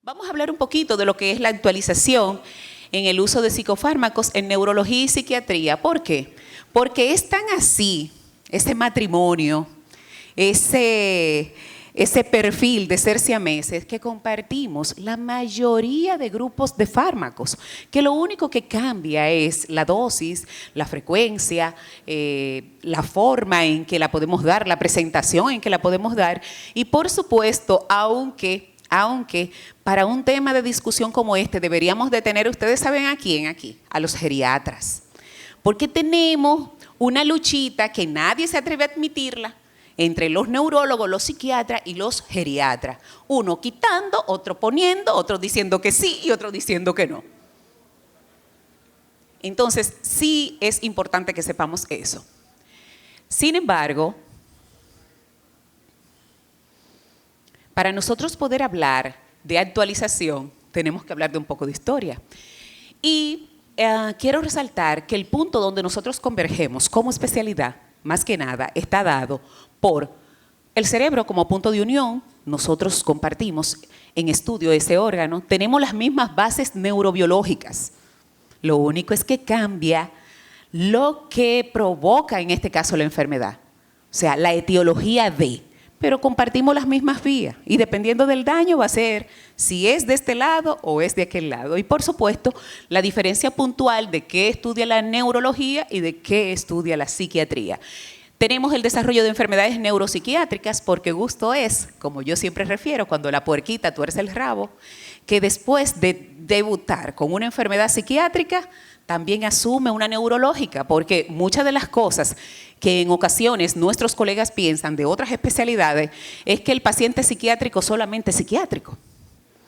Vamos a hablar un poquito de lo que es la actualización en el uso de psicofármacos en neurología y psiquiatría. ¿Por qué? Porque es tan así, ese matrimonio, ese perfil de ser siameses, que compartimos la mayoría de grupos de fármacos, que lo único que cambia es la dosis, la frecuencia, la forma en que la podemos dar, la presentación en que la podemos dar y, por supuesto, aunque para un tema de discusión como este deberíamos de tener, ustedes saben a quién aquí, a los geriatras, porque tenemos una luchita que nadie se atreve a admitirla entre los neurólogos, los psiquiatras y los geriatras. Uno quitando, otro poniendo, otro diciendo que sí y otro diciendo que no. Entonces, sí es importante que sepamos eso. Sin embargo, para nosotros poder hablar de actualización, tenemos que hablar de un poco de historia. Y quiero resaltar que el punto donde nosotros convergemos como especialidad, más que nada, está dado por el cerebro como punto de unión. Nosotros compartimos en estudio ese órgano, tenemos las mismas bases neurobiológicas. Lo único es que cambia lo que provoca en este caso la enfermedad, o sea, la etiología de. Pero compartimos las mismas vías y dependiendo del daño va a ser si es de este lado o es de aquel lado. Y por supuesto, la diferencia puntual de qué estudia la neurología y de qué estudia la psiquiatría. Tenemos el desarrollo de enfermedades neuropsiquiátricas porque gusto es, como yo siempre refiero, cuando la puerquita tuerce el rabo, que después de debutar con una enfermedad psiquiátrica, también asume una neurológica, porque muchas de las cosas que en ocasiones nuestros colegas piensan de otras especialidades es que el paciente psiquiátrico solamente es psiquiátrico,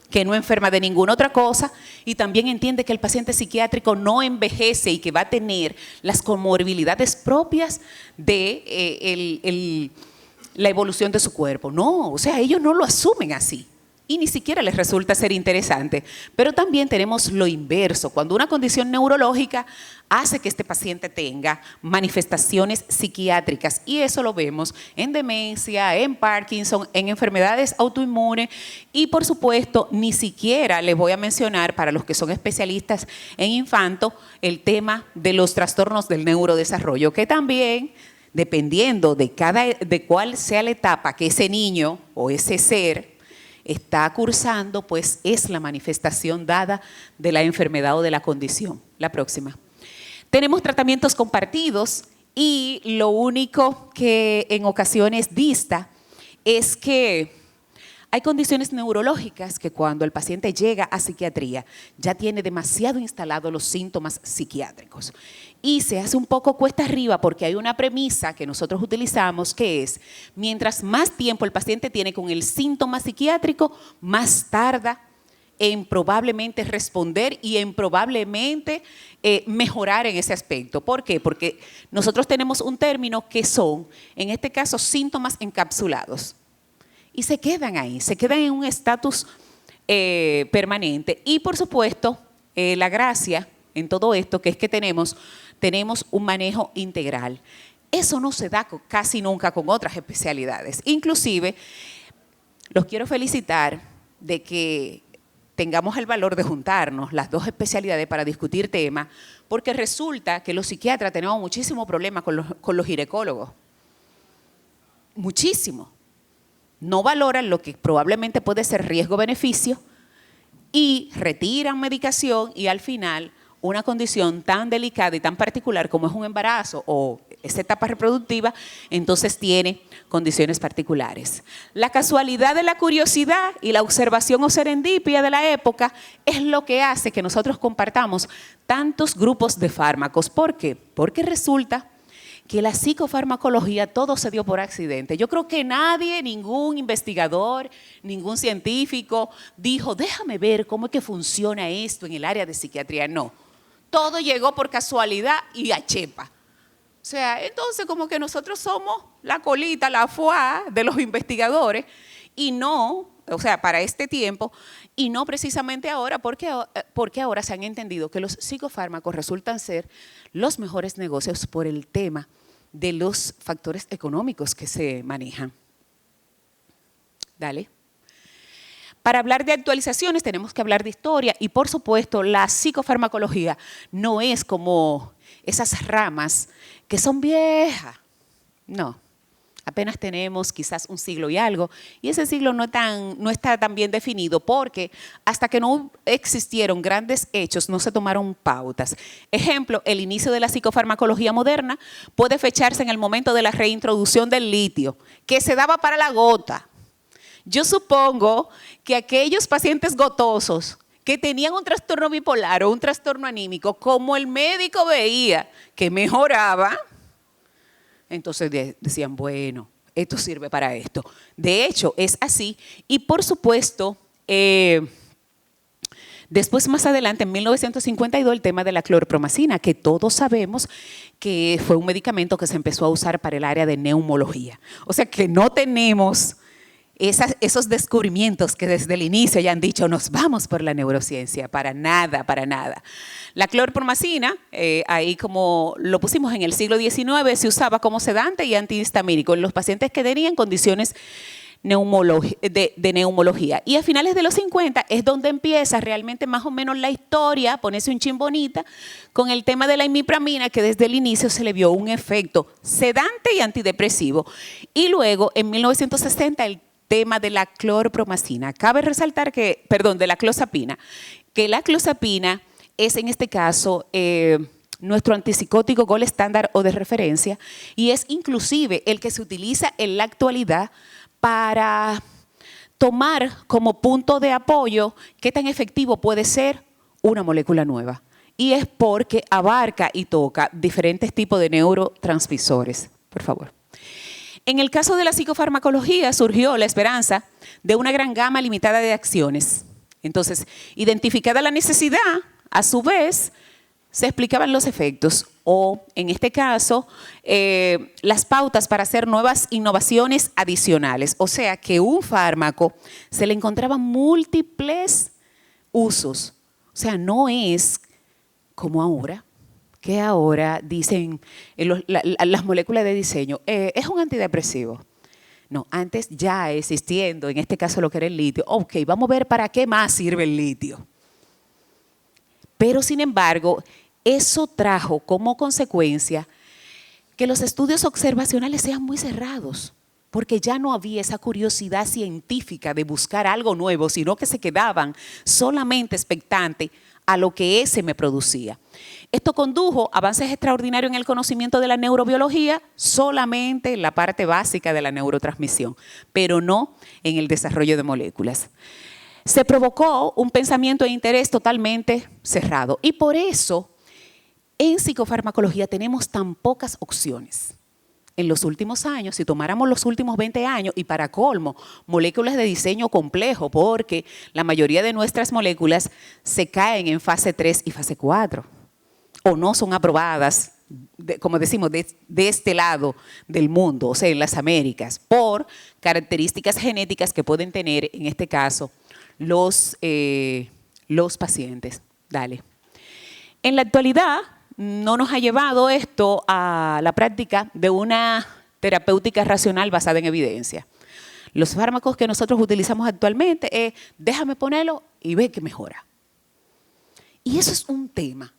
que no enferma de ninguna otra cosa, y también entiende que el paciente psiquiátrico no envejece y que va a tener las comorbilidades propias de la evolución de su cuerpo. No, o sea, ellos no lo asumen así. Y ni siquiera les resulta ser interesante. Pero también tenemos lo inverso, cuando una condición neurológica hace que este paciente tenga manifestaciones psiquiátricas. Y eso lo vemos en demencia, en Parkinson, en enfermedades autoinmunes. Y por supuesto, ni siquiera les voy a mencionar, para los que son especialistas en infanto, el tema de los trastornos del neurodesarrollo, que también, dependiendo de cuál sea la etapa que ese niño o ese ser está cursando, pues es la manifestación dada de la enfermedad o de la condición. La próxima. Tenemos tratamientos compartidos y lo único que en ocasiones dista es que hay condiciones neurológicas que cuando el paciente llega a psiquiatría ya tiene demasiado instalados los síntomas psiquiátricos y se hace un poco cuesta arriba porque hay una premisa que nosotros utilizamos que es mientras más tiempo el paciente tiene con el síntoma psiquiátrico, más tarda en probablemente responder y en probablemente mejorar en ese aspecto. ¿Por qué? Porque nosotros tenemos un término que son, en este caso, síntomas encapsulados. Y se quedan ahí, se quedan en un estatus permanente. Y por supuesto, la gracia en todo esto que es que tenemos un manejo integral. Eso no se da casi nunca con otras especialidades. Inclusive, los quiero felicitar de que tengamos el valor de juntarnos las dos especialidades para discutir temas, porque resulta que los psiquiatras tenemos muchísimo problema con los ginecólogos. Muchísimo. No valoran lo que probablemente puede ser riesgo-beneficio y retiran medicación y al final una condición tan delicada y tan particular como es un embarazo o esa etapa reproductiva, entonces tiene condiciones particulares. La casualidad de la curiosidad y la observación o serendipia de la época es lo que hace que nosotros compartamos tantos grupos de fármacos. ¿Por qué? Porque resulta que la psicofarmacología todo se dio por accidente. Yo creo que nadie, ningún investigador, ningún científico dijo, déjame ver cómo es que funciona esto en el área de psiquiatría. No, todo llegó por casualidad y a chepa. O sea, entonces como que nosotros somos la colita, la foie de los investigadores y no, o sea, para este tiempo y no precisamente ahora, porque ahora se han entendido que los psicofármacos resultan ser los mejores negocios por el tema de los factores económicos que se manejan. Dale. Para hablar de actualizaciones tenemos que hablar de historia y, por supuesto, la psicofarmacología no es como esas ramas que son viejas. No, apenas tenemos quizás un siglo y algo, y ese siglo no está tan bien definido porque hasta que no existieron grandes hechos no se tomaron pautas. Ejemplo, el inicio de la psicofarmacología moderna puede fecharse en el momento de la reintroducción del litio, que se daba para la gota. Yo supongo que aquellos pacientes gotosos que tenían un trastorno bipolar o un trastorno anímico, como el médico veía que mejoraba, entonces decían, bueno, esto sirve para esto. De hecho, es así. Y por supuesto, después más adelante, en 1952, el tema de la clorpromacina, que todos sabemos que fue un medicamento que se empezó a usar para el área de neumología. O sea que no tenemos esos descubrimientos que desde el inicio ya han dicho, nos vamos por la neurociencia, para nada, para nada. La clorpromacina, ahí como lo pusimos en el siglo XIX, se usaba como sedante y antihistamínico en los pacientes que tenían condiciones de neumología. Y a finales de los 50 es donde empieza realmente más o menos la historia, ponerse un chin bonita, con el tema de la imipramina, que desde el inicio se le vio un efecto sedante y antidepresivo. Y luego, en 1960, el tema de la clorpromacina. Cabe resaltar que, perdón, de la clozapina, que la clozapina es en este caso nuestro antipsicótico gold estándar o de referencia y es inclusive el que se utiliza en la actualidad para tomar como punto de apoyo qué tan efectivo puede ser una molécula nueva. Y es porque abarca y toca diferentes tipos de neurotransmisores. Por favor. En el caso de la psicofarmacología surgió la esperanza de una gran gama limitada de acciones. Entonces, identificada la necesidad, a su vez, se explicaban los efectos o, en este caso, las pautas para hacer nuevas innovaciones adicionales. O sea, que un fármaco se le encontraban múltiples usos. O sea, no es como ahora, que ahora dicen las moléculas de diseño, es un antidepresivo. No, antes ya existiendo, en este caso lo que era el litio, ok, vamos a ver para qué más sirve el litio. Pero sin embargo, eso trajo como consecuencia que los estudios observacionales sean muy cerrados, porque ya no había esa curiosidad científica de buscar algo nuevo, sino que se quedaban solamente expectantes a lo que ese me producía. Esto condujo a avances extraordinarios en el conocimiento de la neurobiología, solamente en la parte básica de la neurotransmisión, pero no en el desarrollo de moléculas. Se provocó un pensamiento e interés totalmente cerrado y por eso en psicofarmacología tenemos tan pocas opciones. En los últimos años, si tomáramos los últimos 20 años y para colmo, moléculas de diseño complejo, porque la mayoría de nuestras moléculas se caen en fase 3 y fase 4 o no son aprobadas, como decimos, de este lado del mundo, o sea, en las Américas, por características genéticas que pueden tener, en este caso, los pacientes. Dale. En la actualidad, no nos ha llevado esto a la práctica de una terapéutica racional basada en evidencia. Los fármacos que nosotros utilizamos actualmente es, déjame ponerlo y ve que mejora. Y eso es un tema.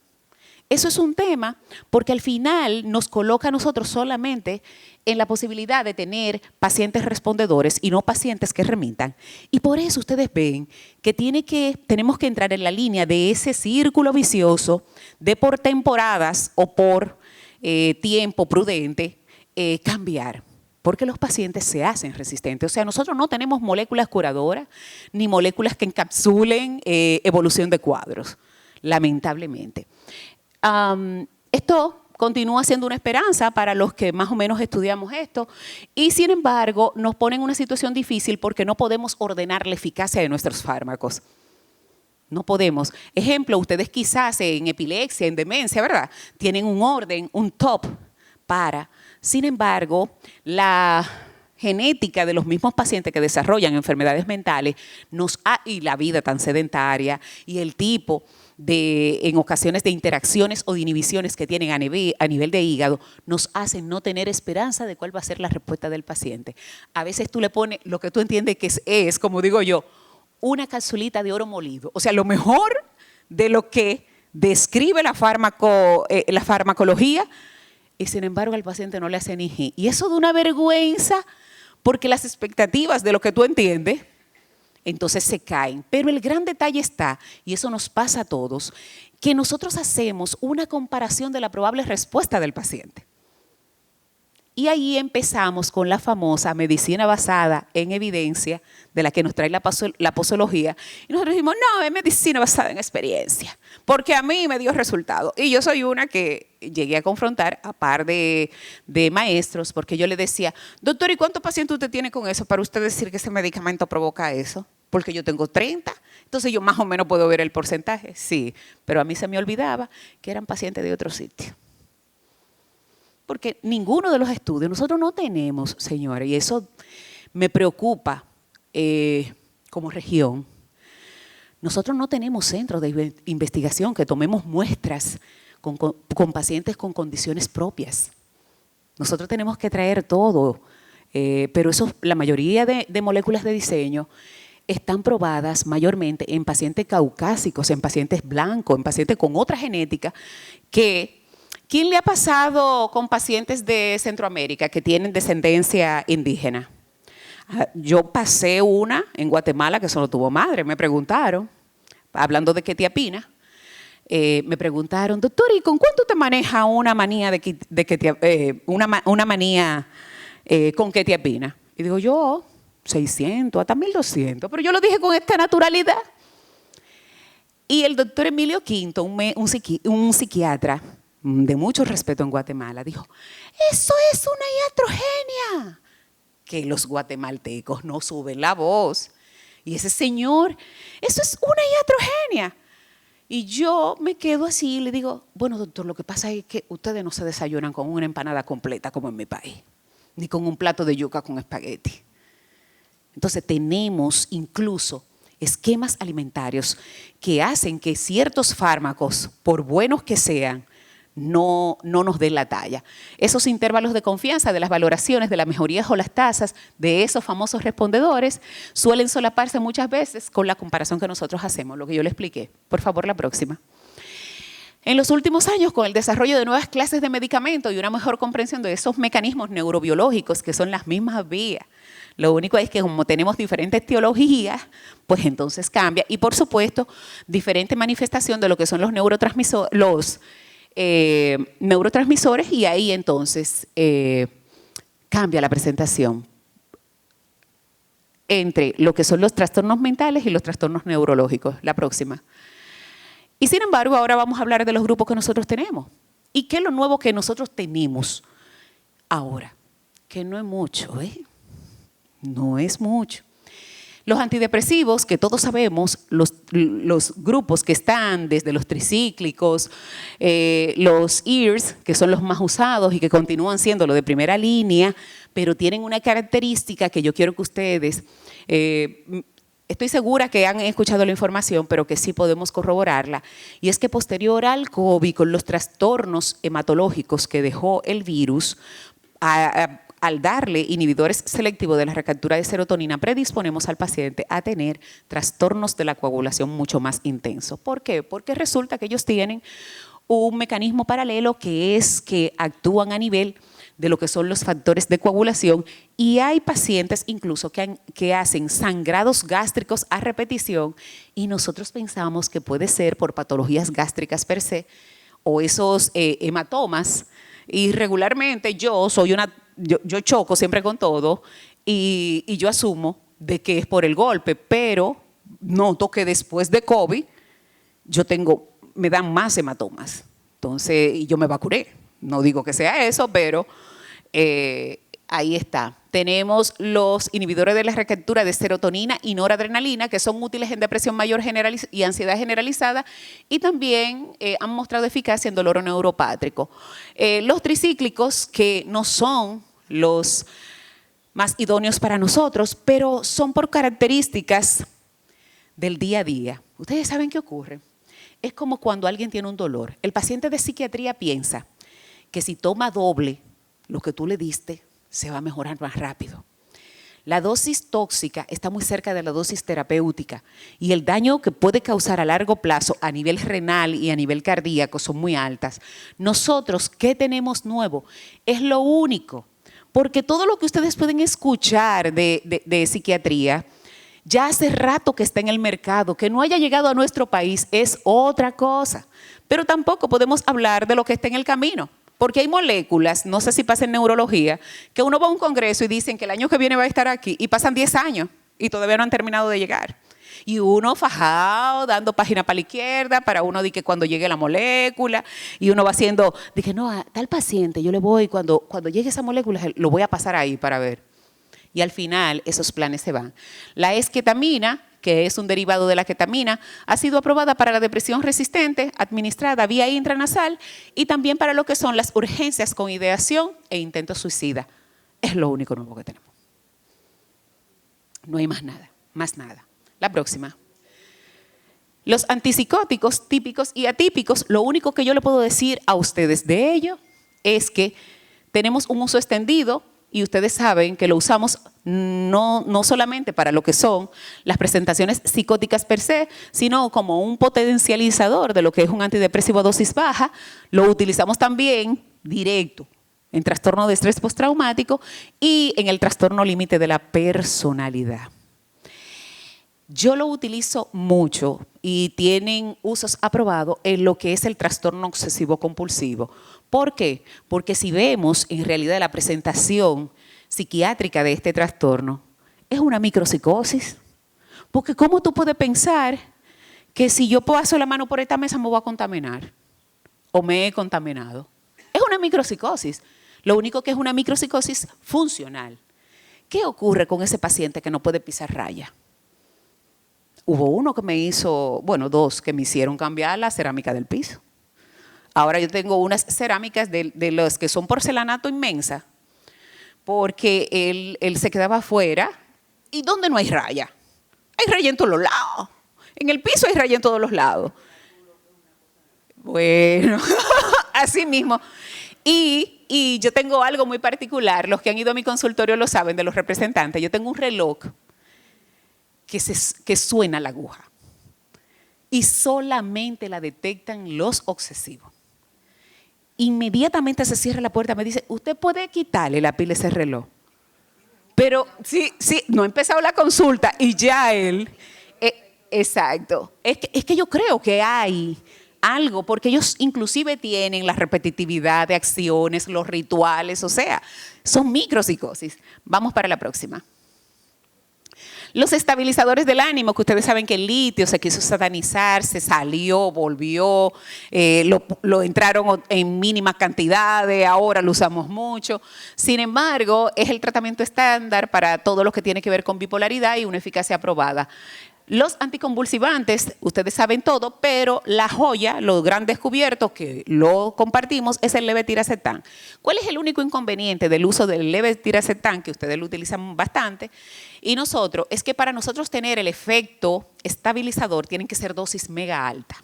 Eso es un tema porque al final nos coloca a nosotros solamente en la posibilidad de tener pacientes respondedores y no pacientes que remitan. Y por eso ustedes ven que tenemos que entrar en la línea de ese círculo vicioso de por temporadas o por tiempo prudente cambiar. Porque los pacientes se hacen resistentes. O sea, nosotros no tenemos moléculas curadoras ni moléculas que encapsulen evolución de cuadros, lamentablemente. Esto continúa siendo una esperanza para los que más o menos estudiamos esto y sin embargo nos pone en una situación difícil porque no podemos ordenar la eficacia de nuestros fármacos. No podemos. Ejemplo, ustedes quizás en epilepsia, en demencia, ¿verdad? Tienen un orden, un top para. Sin embargo, la genética de los mismos pacientes que desarrollan enfermedades mentales y la vida tan sedentaria y el tipo en ocasiones de interacciones o de inhibiciones que tienen a nivel de hígado, nos hacen no tener esperanza de cuál va a ser la respuesta del paciente. A veces tú le pones lo que tú entiendes que es como digo yo, una capsulita de oro molido. O sea, lo mejor de lo que describe la farmacología, y sin embargo al paciente no le hace ni ji. Y eso da una vergüenza, porque las expectativas de lo que tú entiendes, entonces se caen. Pero el gran detalle está, y eso nos pasa a todos, que nosotros hacemos una comparación de la probable respuesta del paciente. Y ahí empezamos con la famosa medicina basada en evidencia, de la que nos trae la posología. Y nosotros decimos, no, es medicina basada en experiencia, porque a mí me dio resultado. Y yo soy una que llegué a confrontar a par de maestros, porque yo le decía, doctor, ¿y cuántos pacientes usted tiene con eso para usted decir que ese medicamento provoca eso? Porque yo tengo 30, entonces yo más o menos puedo ver el porcentaje. Sí, pero a mí se me olvidaba que eran pacientes de otro sitio. Porque ninguno de los estudios, nosotros no tenemos, señores, y eso me preocupa como región, nosotros no tenemos centros de investigación que tomemos muestras con pacientes con condiciones propias. Nosotros tenemos que traer todo, pero la mayoría de moléculas de diseño están probadas mayormente en pacientes caucásicos, en pacientes blancos, en pacientes con otra genética que... ¿Quién le ha pasado con pacientes de Centroamérica que tienen descendencia indígena? Yo pasé una en Guatemala que solo tuvo madre, me preguntaron, hablando de quetiapina, me preguntaron, doctor, ¿y con cuánto te maneja una manía una manía con quetiapina? Y digo yo, 600, hasta 1200, pero yo lo dije con esta naturalidad. Y el doctor Emilio Quinto, un psiquiatra, de mucho respeto en Guatemala, dijo, eso es una iatrogenia, que los guatemaltecos no suben la voz. Y ese señor, eso es una iatrogenia. Y yo me quedo así y le digo, bueno, doctor, lo que pasa es que ustedes no se desayunan con una empanada completa como en mi país, ni con un plato de yuca con espagueti. Entonces tenemos incluso esquemas alimentarios que hacen que ciertos fármacos, por buenos que sean, no nos den la talla. Esos intervalos de confianza de las valoraciones de las mejorías o las tasas de esos famosos respondedores suelen solaparse muchas veces con la comparación que nosotros hacemos, lo que yo le expliqué. Por favor, la próxima. En los últimos años, con el desarrollo de nuevas clases de medicamentos y una mejor comprensión de esos mecanismos neurobiológicos que son las mismas vías, lo único es que como tenemos diferentes teologías, pues entonces cambia. Y por supuesto, diferente manifestación de lo que son los neurotransmisores, y ahí entonces cambia la presentación entre lo que son los trastornos mentales y los trastornos neurológicos. La próxima. Y sin embargo, ahora vamos a hablar de los grupos que nosotros tenemos. ¿Y qué es lo nuevo que nosotros tenemos ahora? Que no es mucho, no es mucho. Los antidepresivos, que todos sabemos, los grupos que están desde los tricíclicos, los ERS, que son los más usados y que continúan siendo lo de primera línea, pero tienen una característica que yo quiero que ustedes, estoy segura que han escuchado la información, pero que sí podemos corroborarla, y es que posterior al COVID, con los trastornos hematológicos que dejó el virus, al darle inhibidores selectivos de la recaptura de serotonina, predisponemos al paciente a tener trastornos de la coagulación mucho más intensos. ¿Por qué? Porque resulta que ellos tienen un mecanismo paralelo que es que actúan a nivel de lo que son los factores de coagulación, y hay pacientes incluso que hacen sangrados gástricos a repetición, y nosotros pensamos que puede ser por patologías gástricas per se o esos hematomas, y regularmente yo choco siempre con todo y yo asumo de que es por el golpe, pero noto que después de COVID me dan más hematomas. Entonces, y yo me vacuré. No digo que sea eso, pero ahí está. Tenemos los inhibidores de la recaptura de serotonina y noradrenalina, que son útiles en depresión mayor y ansiedad generalizada, y también han mostrado eficacia en dolor neuropátrico. Los tricíclicos, que no son los más idóneos para nosotros, pero son por características del día a día. Ustedes saben qué ocurre. Es como cuando alguien tiene un dolor. El paciente de psiquiatría piensa que si toma doble lo que tú le diste, se va a mejorar más rápido. La dosis tóxica está muy cerca de la dosis terapéutica y el daño que puede causar a largo plazo a nivel renal y a nivel cardíaco son muy altas. Nosotros, ¿qué tenemos nuevo? Es lo único, porque todo lo que ustedes pueden escuchar de psiquiatría, ya hace rato que está en el mercado, que no haya llegado a nuestro país es otra cosa, pero tampoco podemos hablar de lo que está en el camino. Porque hay moléculas, no sé si pasa en neurología, que uno va a un congreso y dicen que el año que viene va a estar aquí y pasan 10 años y todavía no han terminado de llegar. Y uno fajado, dando página para la izquierda, para uno de que cuando llegue la molécula, y uno va haciendo, dije, no, a tal paciente yo le voy, cuando llegue esa molécula, lo voy a pasar ahí para ver. Y al final esos planes se van. La esketamina, que es un derivado de la ketamina, ha sido aprobada para la depresión resistente, administrada vía intranasal y también para lo que son las urgencias con ideación e intento suicida. Es lo único nuevo que tenemos. No hay más nada, más nada. La próxima. Los antipsicóticos típicos y atípicos, lo único que yo le puedo decir a ustedes de ello es que tenemos un uso extendido. Y ustedes saben que lo usamos no solamente para lo que son las presentaciones psicóticas per se, sino como un potencializador de lo que es un antidepresivo a dosis baja. Lo utilizamos también directo en trastorno de estrés postraumático y en el trastorno límite de la personalidad. Yo lo utilizo mucho y tienen usos aprobados en lo que es el trastorno obsesivo compulsivo. ¿Por qué? Porque si vemos en realidad la presentación psiquiátrica de este trastorno, es una micropsicosis. Porque ¿cómo tú puedes pensar que si yo paso la mano por esta mesa me voy a contaminar? ¿O me he contaminado? Es una micropsicosis. Lo único que es una micropsicosis funcional. ¿Qué ocurre con ese paciente que no puede pisar raya? Hubo uno que me hizo, bueno, dos que me hicieron cambiar la cerámica del piso. Ahora yo tengo unas cerámicas de los que son porcelanato inmensa, porque él se quedaba afuera. ¿Y dónde no hay raya? Hay raya en todos los lados. En el piso hay raya en todos los lados. Bueno, así mismo. Y yo tengo algo muy particular. Los que han ido a mi consultorio lo saben, de los representantes. Yo tengo un reloj que suena la aguja. Y solamente la detectan los obsesivos. Inmediatamente se cierra la puerta, me dice, ¿usted puede quitarle la pila a ese reloj? Pero sí, no ha empezado la consulta y ya él, exacto. Es que yo creo que hay algo, porque ellos inclusive tienen la repetitividad de acciones, los rituales, o sea, son micropsicosis. Vamos para la próxima. Los estabilizadores del ánimo, que ustedes saben que el litio se quiso satanizar, se salió, volvió, lo entraron en mínimas cantidades, ahora lo usamos mucho. Sin embargo, es el tratamiento estándar para todo lo que tiene que ver con bipolaridad y una eficacia aprobada. Los anticonvulsivantes, ustedes saben todo, pero la joya, lo gran descubierto que lo compartimos es el levetiracetam. ¿Cuál es el único inconveniente del uso del levetiracetam, que ustedes lo utilizan bastante? Y nosotros, es que para nosotros tener el efecto estabilizador tienen que ser dosis mega alta.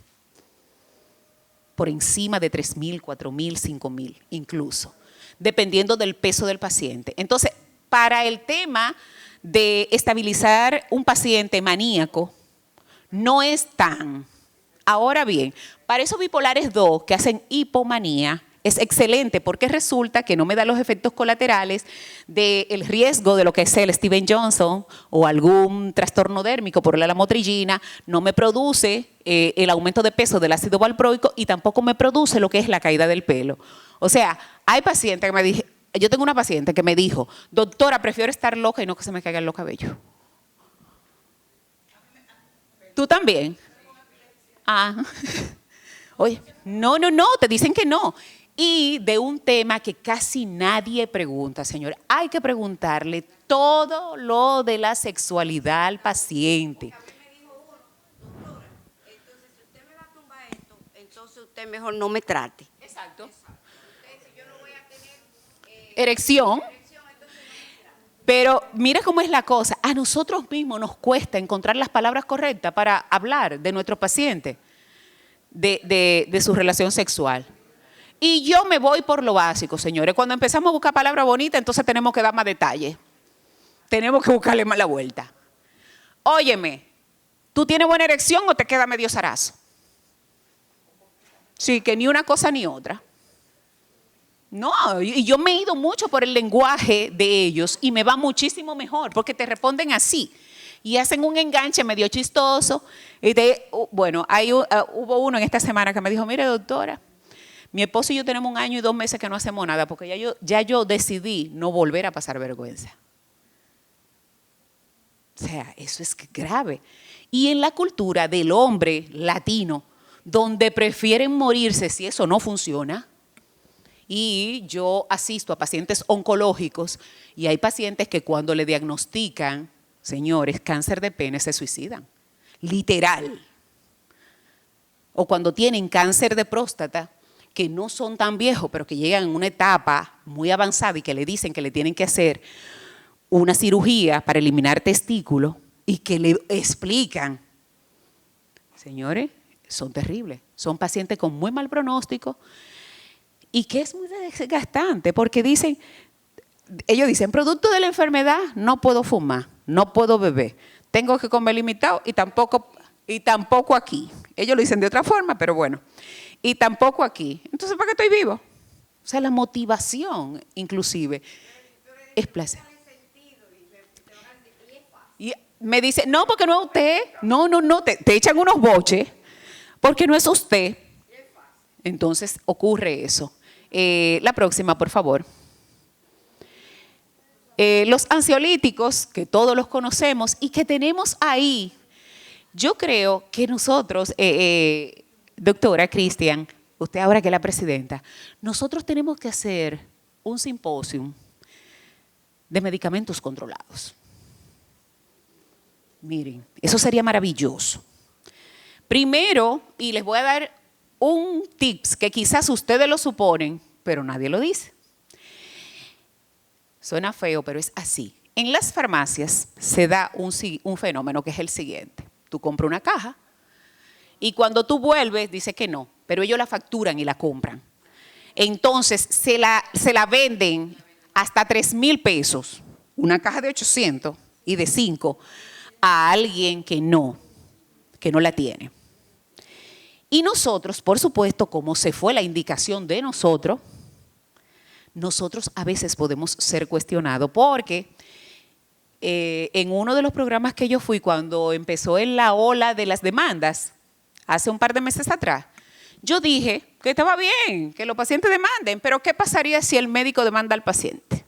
Por encima de 3.000, 4.000, 5.000 incluso, dependiendo del peso del paciente. Entonces, para el tema de estabilizar un paciente maníaco, no es tan. Ahora bien, para esos bipolares 2 que hacen hipomanía, es excelente porque resulta que no me da los efectos colaterales del riesgo de lo que es el Steven Johnson o algún trastorno dérmico por la lamotrigina, no me produce el aumento de peso del ácido valproico y tampoco me produce lo que es la caída del pelo. O sea, hay pacientes que me dicen, yo tengo una paciente que me dijo, doctora, prefiero estar loca y no que se me caigan los cabellos. ¿Tú también? Ah. Oye, no, te dicen que no. Y de un tema que casi nadie pregunta, señor, hay que preguntarle todo lo de la sexualidad al paciente. A mí me dijo uno, doctora, entonces si usted me va a tumbar esto, entonces usted mejor no me trate. Exacto. Si yo no voy a tener erección. Pero mira cómo es la cosa. A nosotros mismos nos cuesta encontrar las palabras correctas para hablar de nuestro paciente, de su relación sexual. Y yo me voy por lo básico, señores. Cuando empezamos a buscar palabras bonitas, entonces tenemos que dar más detalles. tenemos que buscarle más la vuelta. Óyeme, ¿tú tienes buena erección o te queda medio zarazo? Sí, que ni una cosa ni otra. No, y yo me he ido mucho por el lenguaje de ellos y me va muchísimo mejor porque te responden así y hacen un enganche medio chistoso. Bueno, hubo uno en esta semana que me dijo, mire doctora, mi esposo y yo tenemos 1 año y 2 meses que no hacemos nada porque ya yo decidí no volver a pasar vergüenza. O sea, eso es grave. Y en la cultura del hombre latino, donde prefieren morirse si eso no funciona, y yo asisto a pacientes oncológicos y hay pacientes que cuando le diagnostican, señores, cáncer de pene se suicidan, literal. O cuando tienen cáncer de próstata, que no son tan viejos, pero que llegan en una etapa muy avanzada y que le dicen que le tienen que hacer una cirugía para eliminar testículos y que le explican, señores, son terribles, son pacientes con muy mal pronóstico y que es muy desgastante porque ellos dicen, producto de la enfermedad no puedo fumar, no puedo beber, tengo que comer limitado y tampoco aquí. Ellos lo dicen de otra forma, pero bueno, y tampoco aquí. Entonces, ¿para qué estoy vivo? O sea, la motivación inclusive es placer. Y me dice, no, porque no es usted, no, te echan unos boches, porque no es usted. Entonces ocurre eso. La próxima, por favor. Los ansiolíticos, que todos los conocemos y que tenemos ahí, yo creo que nosotros, doctora Cristian, usted ahora que es la presidenta, nosotros tenemos que hacer un simposio de medicamentos controlados. Miren, eso sería maravilloso. Primero, y les voy a dar un tips que quizás ustedes lo suponen, pero nadie lo dice. Suena feo, pero es así. En las farmacias se da un fenómeno que es el siguiente. Tú compras una caja y cuando tú vuelves dice que no, pero ellos la facturan y la compran. Entonces se la venden hasta 3,000 pesos, una caja de 800 y de 5 a alguien que no la tiene. Y nosotros, por supuesto, como se fue la indicación de nosotros a veces podemos ser cuestionados porque en uno de los programas que yo fui cuando empezó en la ola de las demandas, hace un par de meses atrás, yo dije que estaba bien, que los pacientes demanden, pero ¿qué pasaría si el médico demanda al paciente?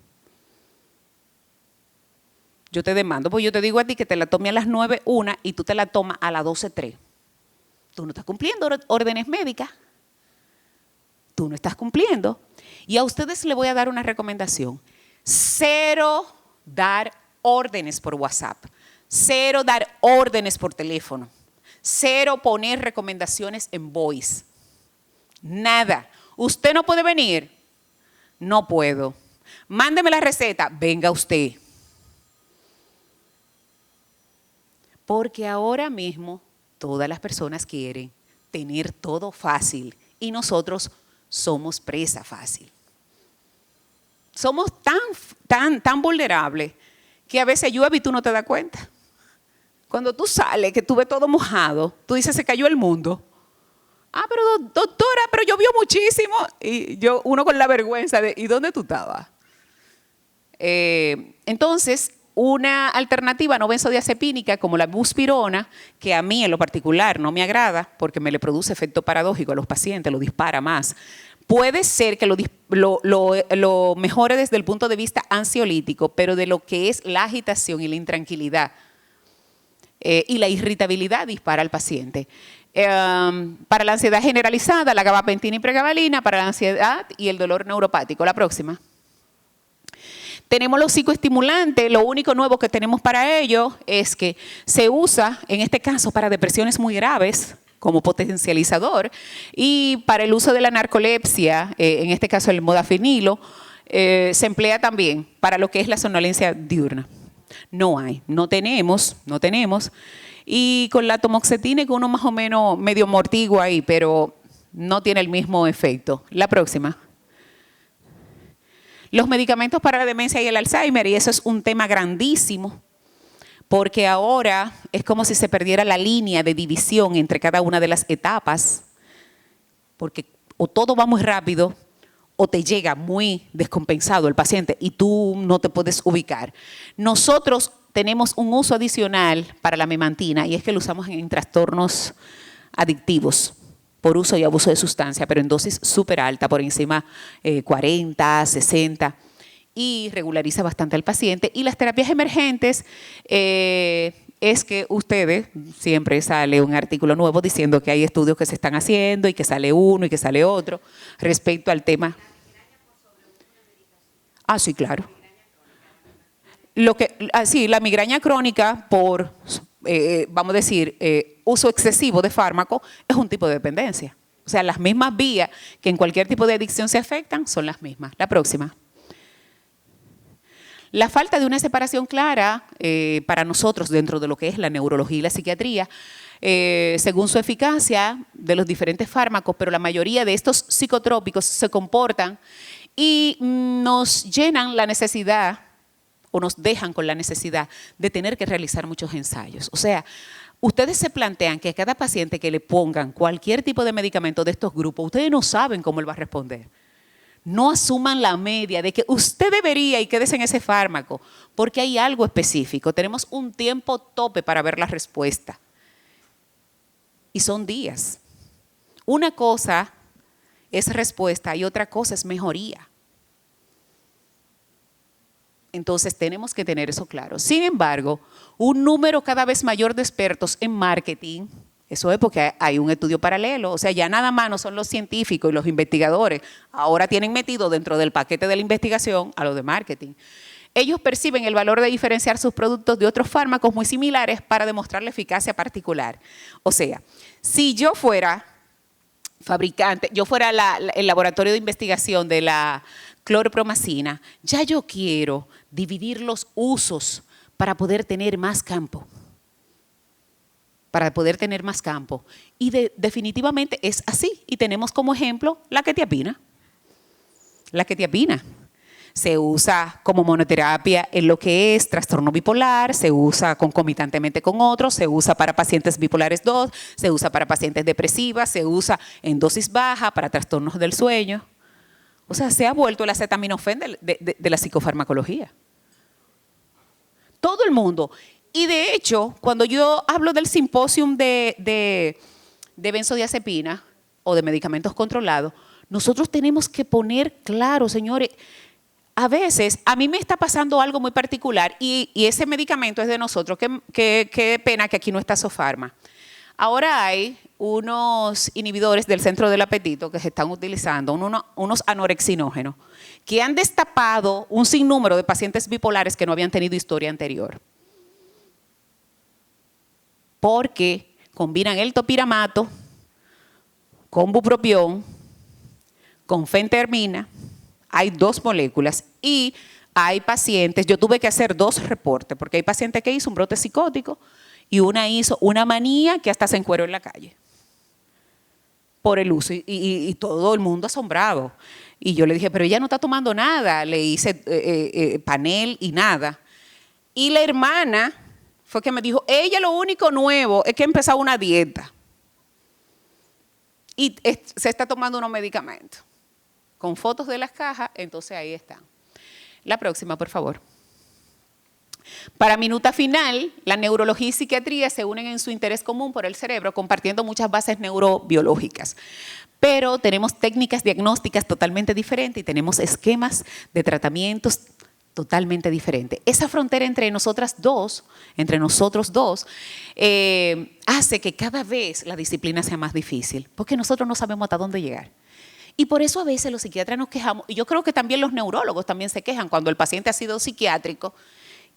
Yo te demando, pues yo te digo a ti que te la tome a las 9 una y tú te la tomas a las 12 3. Tú no estás cumpliendo órdenes médicas. Tú no estás cumpliendo. Y a ustedes les voy a dar una recomendación. 0 dar órdenes por WhatsApp. 0 dar órdenes por teléfono. 0 poner recomendaciones en voice. Nada. ¿Usted no puede venir? No puedo. Mándeme la receta. Venga usted. Porque ahora mismo todas las personas quieren tener todo fácil y nosotros somos presa fácil. Somos tan vulnerables que a veces llueve y tú no te das cuenta. Cuando tú sales, que tú ves todo mojado, tú dices, se cayó el mundo. Ah, pero doctora, pero llovió muchísimo. Y uno con la vergüenza de, ¿y dónde tú estabas? Entonces, una alternativa no benzodiazepínica como la buspirona, que a mí en lo particular no me agrada porque me le produce efecto paradójico a los pacientes, lo dispara más. Puede ser que lo mejore desde el punto de vista ansiolítico, pero de lo que es la agitación y la intranquilidad y la irritabilidad dispara al paciente. Para la ansiedad generalizada, la gabapentina y pregabalina, para la ansiedad y el dolor neuropático. La próxima. Tenemos los psicoestimulantes, lo único nuevo que tenemos para ello es que se usa, en este caso, para depresiones muy graves, como potencializador, y para el uso de la narcolepsia, en este caso el modafinilo, se emplea también para lo que es la somnolencia diurna. No tenemos, y con la tomoxetina que uno más o menos medio amortigua ahí, pero no tiene el mismo efecto. La próxima. Los medicamentos para la demencia y el Alzheimer, y eso es un tema grandísimo, porque ahora es como si se perdiera la línea de división entre cada una de las etapas, porque o todo va muy rápido o te llega muy descompensado el paciente y tú no te puedes ubicar. Nosotros tenemos un uso adicional para la memantina y es que lo usamos en trastornos adictivos por uso y abuso de sustancia, pero en dosis súper alta, por encima 40, 60, y regulariza bastante al paciente. Y las terapias emergentes es que ustedes, siempre sale un artículo nuevo diciendo que hay estudios que se están haciendo y que sale uno y que sale otro respecto al tema. Ah, sí, claro. Sí, la migraña crónica por, vamos a decir, uso excesivo de fármaco es un tipo de dependencia. O sea, las mismas vías que en cualquier tipo de adicción se afectan son las mismas. La próxima. La falta de una separación clara para nosotros dentro de lo que es la neurología y la psiquiatría, según su eficacia de los diferentes fármacos, pero la mayoría de estos psicotrópicos se comportan y nos llenan la necesidad o nos dejan con la necesidad de tener que realizar muchos ensayos. O sea, ustedes se plantean que a cada paciente que le pongan cualquier tipo de medicamento de estos grupos, ustedes no saben cómo él va a responder. No asuman la media de que usted debería y quédese en ese fármaco, porque hay algo específico. Tenemos un tiempo tope para ver la respuesta. Y son días. Una cosa es respuesta y otra cosa es mejoría. Entonces tenemos que tener eso claro. Sin embargo, un número cada vez mayor de expertos en marketing, eso es porque hay un estudio paralelo, o sea, ya nada más no son los científicos y los investigadores, ahora tienen metido dentro del paquete de la investigación a lo de marketing. Ellos perciben el valor de diferenciar sus productos de otros fármacos muy similares para demostrar la eficacia particular. O sea, si yo fuera fabricante, yo fuera el laboratorio de investigación de la clorpromacina, ya yo quiero dividir los usos para poder tener más campo. Y definitivamente es así. Y tenemos como ejemplo la quetiapina. La quetiapina se usa como monoterapia en lo que es trastorno bipolar, se usa concomitantemente con otros, se usa para pacientes bipolares 2, se usa para pacientes depresivas, se usa en dosis baja para trastornos del sueño. O sea, se ha vuelto el acetaminofén de la psicofarmacología. Todo el mundo. Y de hecho, cuando yo hablo del simposium de benzodiazepina o de medicamentos controlados, nosotros tenemos que poner claro, señores, a veces a mí me está pasando algo muy particular y ese medicamento es de nosotros. Qué pena que aquí no está Sofarma. Ahora hay unos inhibidores del centro del apetito que se están utilizando, unos anorexinógenos, que han destapado un sinnúmero de pacientes bipolares que no habían tenido historia anterior. Porque combinan el topiramato con bupropión, con fentermina, hay 2 moléculas y hay pacientes, yo tuve que hacer 2 reportes, porque hay pacientes que hizo un brote psicótico y una hizo una manía que hasta se encueró en la calle por el uso y todo el mundo asombrado. Y yo le dije, pero ella no está tomando nada, le hice panel y nada. Y la hermana fue que me dijo, ella lo único nuevo es que ha empezado una dieta y se está tomando unos medicamentos. Con fotos de las cajas, entonces ahí están. La próxima, por favor. Para minuta final, la neurología y psiquiatría se unen en su interés común por el cerebro, compartiendo muchas bases neurobiológicas. Pero tenemos técnicas diagnósticas totalmente diferentes y tenemos esquemas de tratamientos totalmente diferentes. Esa frontera entre nosotros dos, hace que cada vez la disciplina sea más difícil, porque nosotros no sabemos hasta dónde llegar. Y por eso a veces los psiquiatras nos quejamos, y yo creo que también los neurólogos también se quejan cuando el paciente ha sido psiquiátrico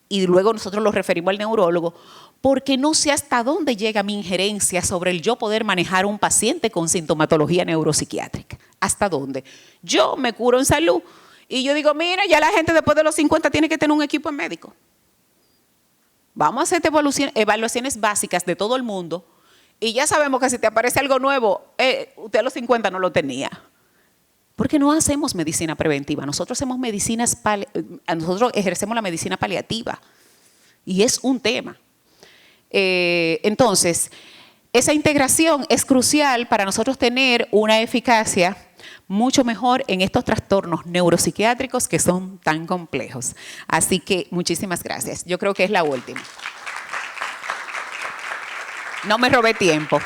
y luego nosotros lo referimos al neurólogo, porque no sé hasta dónde llega mi injerencia sobre el yo poder manejar un paciente con sintomatología neuropsiquiátrica. ¿Hasta dónde? Yo me curo en salud y yo digo, mira, ya la gente después de los 50 tiene que tener un equipo médico. Vamos a hacer evaluaciones básicas de todo el mundo y ya sabemos que si te aparece algo nuevo, usted a los 50 no lo tenía. Porque no hacemos medicina preventiva. Nosotros nosotros ejercemos la medicina paliativa. Y es un tema. Entonces, esa integración es crucial para nosotros tener una eficacia mucho mejor en estos trastornos neuropsiquiátricos que son tan complejos. Así que muchísimas gracias. Yo creo que es la última. No me robé tiempo.